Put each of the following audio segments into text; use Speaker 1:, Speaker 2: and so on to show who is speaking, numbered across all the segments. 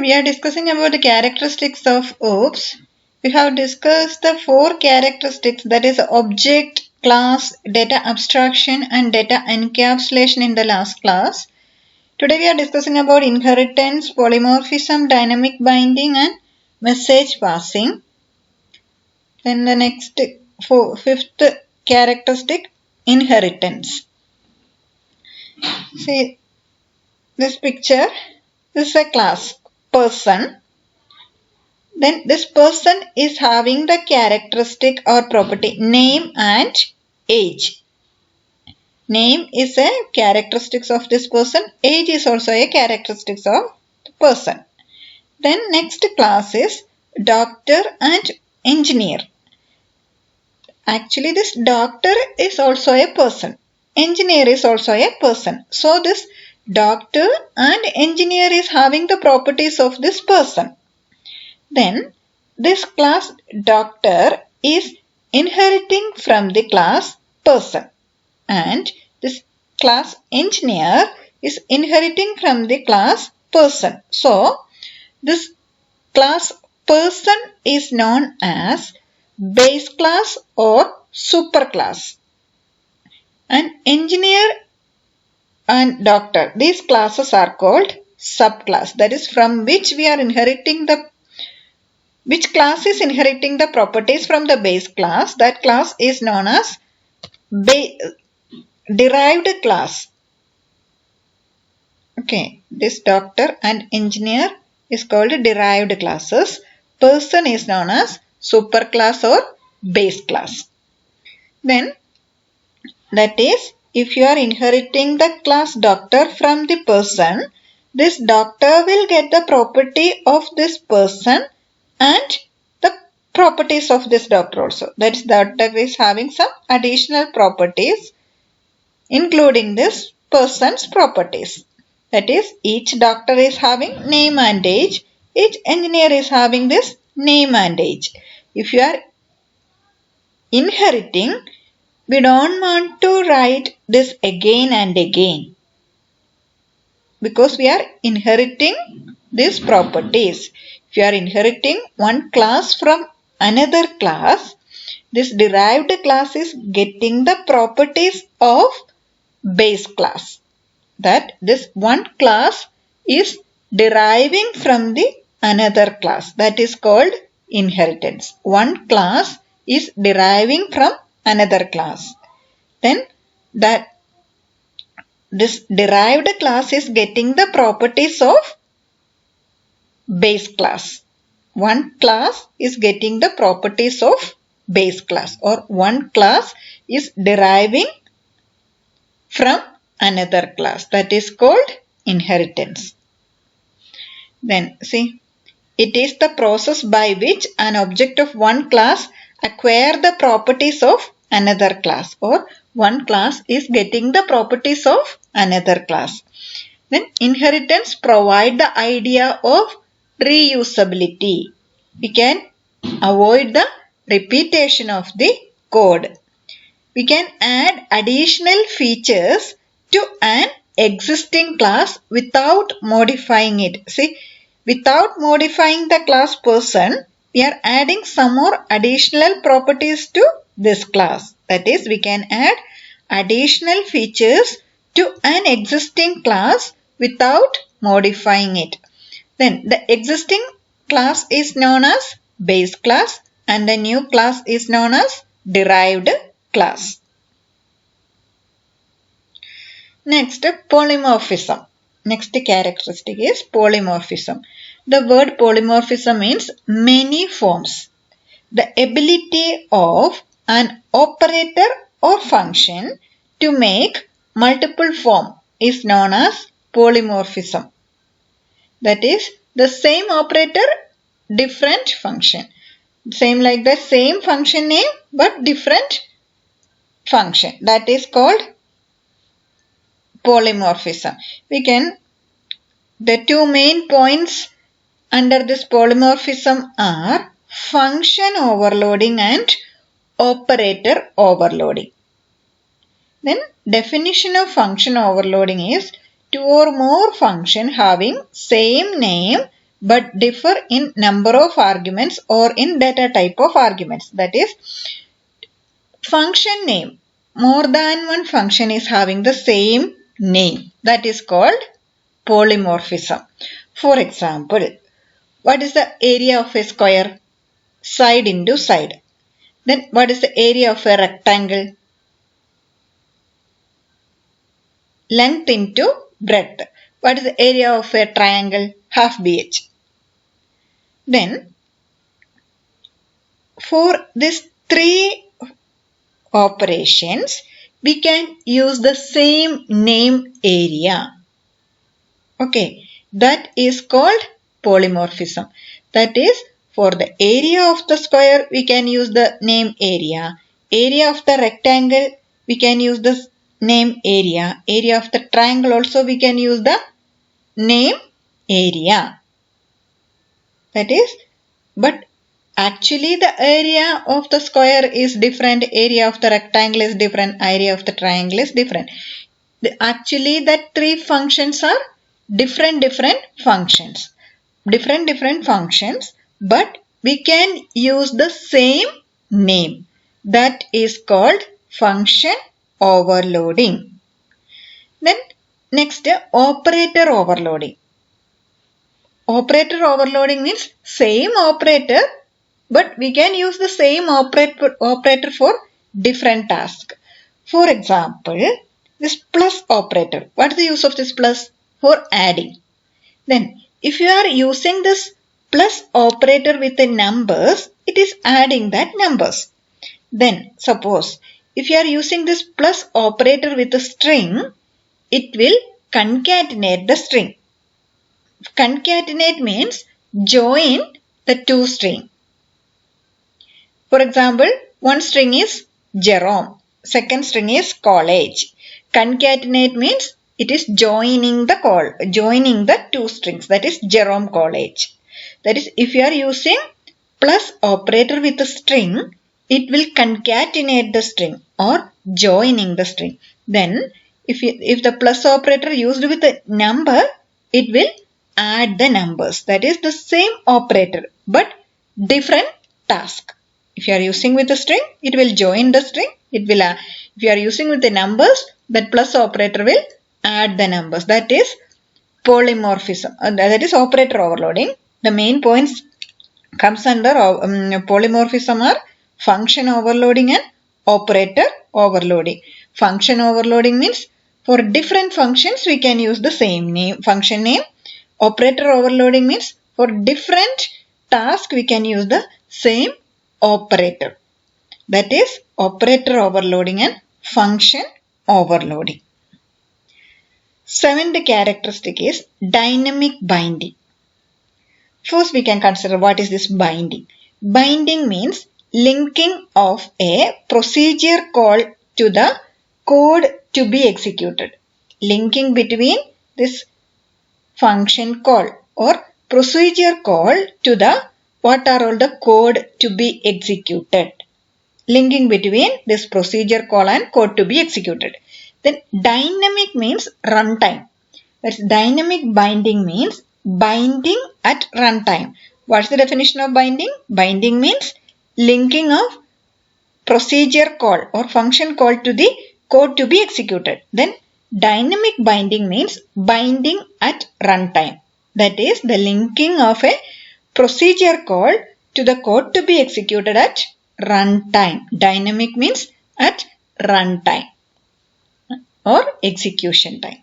Speaker 1: We are discussing about the characteristics of OOPS. We have discussed the 4 characteristics, that is object, class, data abstraction and data encapsulation in the last class. Today we are discussing about inheritance, polymorphism, dynamic binding and message passing. Then the next fifth characteristic, inheritance. See this picture, this is a class person. Then this person is having the characteristic or property name and age. Name is a characteristics of this person. Age is also a characteristics of the person. Then next class is doctor and engineer. Actually this doctor is also a person. Engineer is also a person. So this doctor and engineer is having the properties of this person. Then this class doctor is inheriting from the class person and this class engineer is inheriting from the class person. So this class person is known as base class or superclass, and engineer and doctor, these classes are called subclass. That is from which we are inheriting the which class is inheriting the properties from the base class. That class is known as derived class. Okay, this doctor and engineer is called derived classes. Person is known as superclass or base class. Then that is, if you are inheriting the class doctor from the person, this doctor will get the property of this person and the properties of this doctor also. That is, doctor is having some additional properties including this person's properties. That is, each doctor is having name and age. Each engineer is having this name and age. If you are inheriting, we don't want to write this again and again because we are inheriting these properties. If you are inheriting one class from another class, this derived class is getting the properties of base class. That this one class is deriving from the another class. That is called inheritance. One class is deriving from another class. Then that this derived class is getting the properties of base class. One class is getting the properties of base class, or one class is deriving from another class. That is called inheritance. Then see, it is the process by which an object of one class acquire the properties of another class, or one class is getting the properties of another class. Then inheritance provide the idea of reusability. We can avoid the repetition of the code. We can add additional features to an existing class without modifying it. See, without modifying the class person, we are adding some more additional properties to this class. That is, we can add additional features to an existing class without modifying it. Then the existing class is known as base class and the new class is known as derived class. Next, polymorphism. Next characteristic is polymorphism. The word polymorphism means many forms. The ability of an operator or function to make multiple form is known as polymorphism. That is, the same operator, different function. Same like the same function name but different function. That is called polymorphism. The two main points under this polymorphism are function overloading and operator overloading. Then definition of function overloading is two or more function having same name but differ in number of arguments or in data type of arguments. That is, function name. More than one function is having the same name. That is called polymorphism. For example, what is the area of a square? Side into side. Then what is the area of a rectangle? Length into breadth. What is the area of a triangle? Half BH. Then for these three operations, we can use the same name area. Okay, that is called polymorphism. That is, for the area of the square, we can use the name area. Area of the rectangle, we can use the name area. Area of the triangle also, we can use the name area. That is, but actually the area of the square is different, area of the rectangle is different, area of the triangle is different. Actually, that three functions are different functions. Different functions, but we can use the same name. That is called function overloading. Then next, operator overloading. Operator overloading means same operator, but we can use the same operator for different tasks. For example, this plus operator. What is the use of this plus? For adding. Then if you are using this plus operator with the numbers, it is adding that numbers. Then suppose if you are using this plus operator with a string, it will concatenate the string. Concatenate means join the two strings. For example, one string is Jerome, second string is college. Concatenate means it is joining the two strings, that is Jerome college. That is, if you are using plus operator with a string, it will concatenate the string or joining the string. Then if the plus operator used with a number, it will add the numbers. That is the same operator but different task. If you are using with a string, it will join the string. If you are using with the numbers, that plus operator will add the numbers. That is polymorphism. That is operator overloading. The main points comes under polymorphism are function overloading and operator overloading. Function overloading means for different functions we can use the same name, function name. Operator overloading means for different tasks we can use the same operator. That is operator overloading and function overloading. Seventh characteristic is dynamic binding. First we can consider what is this binding. Binding means linking of a procedure call to the code to be executed. Linking between this function call or procedure call to the what are all the code to be executed. Linking between this procedure call and code to be executed. Then dynamic means runtime. That's dynamic binding means binding at runtime. What's the definition of binding? Binding means linking of procedure call or function call to the code to be executed. Then dynamic binding means binding at runtime. That is the linking of a procedure call to the code to be executed at runtime. Dynamic means at runtime or execution time.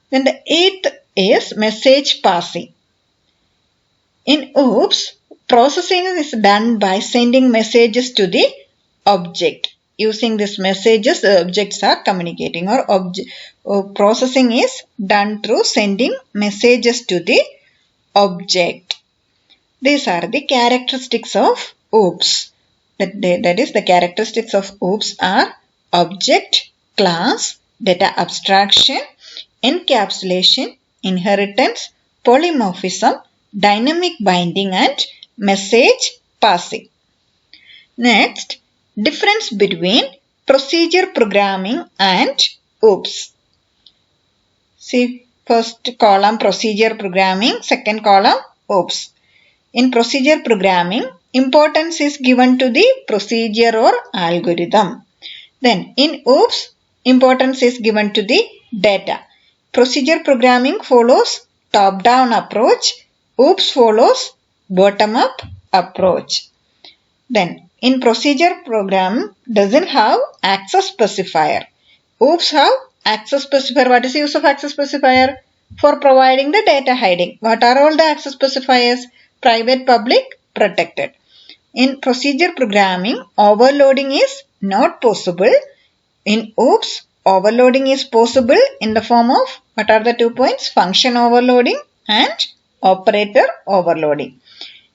Speaker 1: Then the eighth is message passing. In OOPS, processing is done by sending messages to the object. Using these messages, the objects are communicating or processing is done through sending messages to the object. These are the characteristics of OOPS. That is the characteristics of OOPS are object, class, data abstraction, encapsulation, inheritance, polymorphism, dynamic binding and message passing. Next, difference between procedure programming and OOPS. See, first column procedure programming, second column OOPS. In procedure programming, importance is given to the procedure or algorithm. Then in OOPS, importance is given to the data. Procedure programming follows top-down approach. OOPS follows bottom-up approach. Then in procedure program doesn't have access specifier. OOPS have access specifier. What is the use of access specifier? For providing the data hiding. What are all the access specifiers? Private, public, protected. In procedure programming, overloading is not possible. In OOPS, overloading is possible in the form of, what are the 2 points? Function overloading and operator overloading.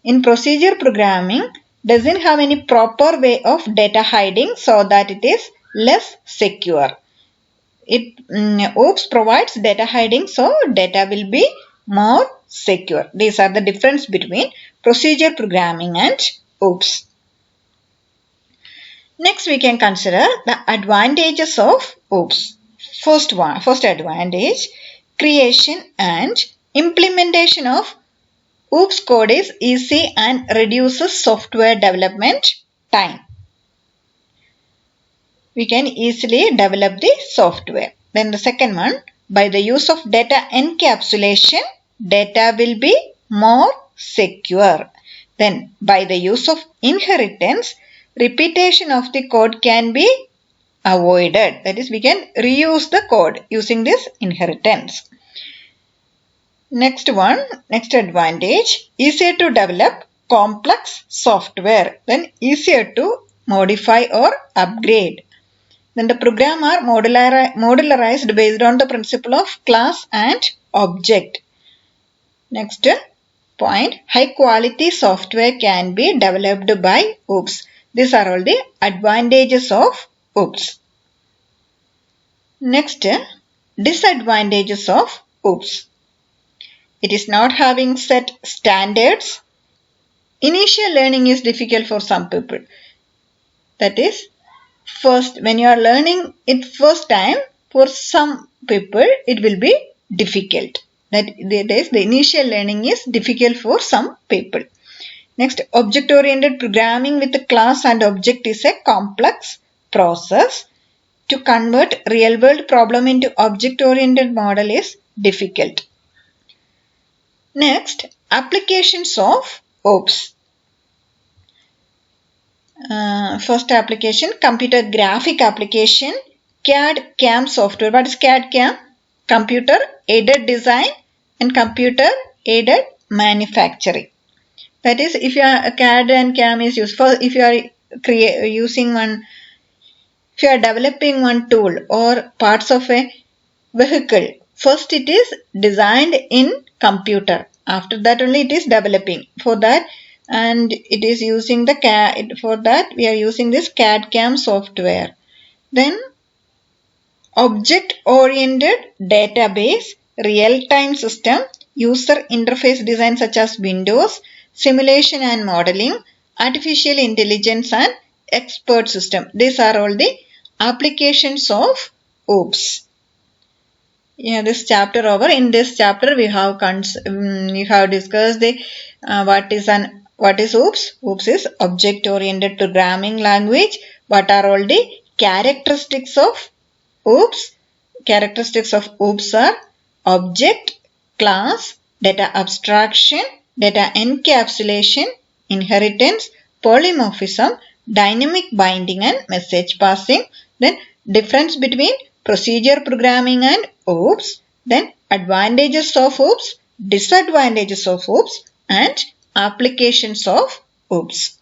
Speaker 1: In procedure programming, doesn't have any proper way of data hiding, so that it is less secure. OOPS provides data hiding, so data will be more secure. These are the difference between procedure programming and OOPS. Next, we can consider the advantages of OOPS. First advantage, creation and implementation of OOPS code is easy and reduces software development time. We can easily develop the software. Then the second one, by the use of data encapsulation, data will be more secure. Then by the use of inheritance, repetition of the code can be avoided. That is, we can reuse the code using this inheritance. Next advantage, easier to develop complex software. Then easier to modify or upgrade. Then the program are modularized based on the principle of class and object. Next point, high quality software can be developed by OOPS. These are all the advantages of OOPS. Next, disadvantages of OOPS. It is not having set standards. Initial learning is difficult for some people. That is, first, when you are learning it first time, for some people it will be difficult. That is, the initial learning is difficult for some people. Next, object-oriented programming with a class and object is a complex process. To convert real-world problem into object-oriented model is difficult. Next, applications of OOPS. First application, computer graphic application, CAD CAM software. What is CAD CAM? Computer aided design and computer aided manufacturing. That is, if you are CAD and CAM is used for, if you are if you are developing one tool or parts of a vehicle, first it is designed in computer. After that only it is developing. For that, and it is using the CAD. For that, we are using this CAD CAM software. Then, object-oriented database, real-time system, user interface design such as Windows, simulation and modeling, artificial intelligence and expert system. These are all the applications of OOPS. Yeah, this chapter over. In this chapter, we have discussed the what is OOPS? OOPS is object-oriented programming language. What are all the characteristics of OOPS? Characteristics of OOPS are object, class, data abstraction, data encapsulation, inheritance, polymorphism, dynamic binding and message passing. Then difference between procedure programming and OOPS. Then advantages of OOPS, disadvantages of OOPS and applications of OOPS.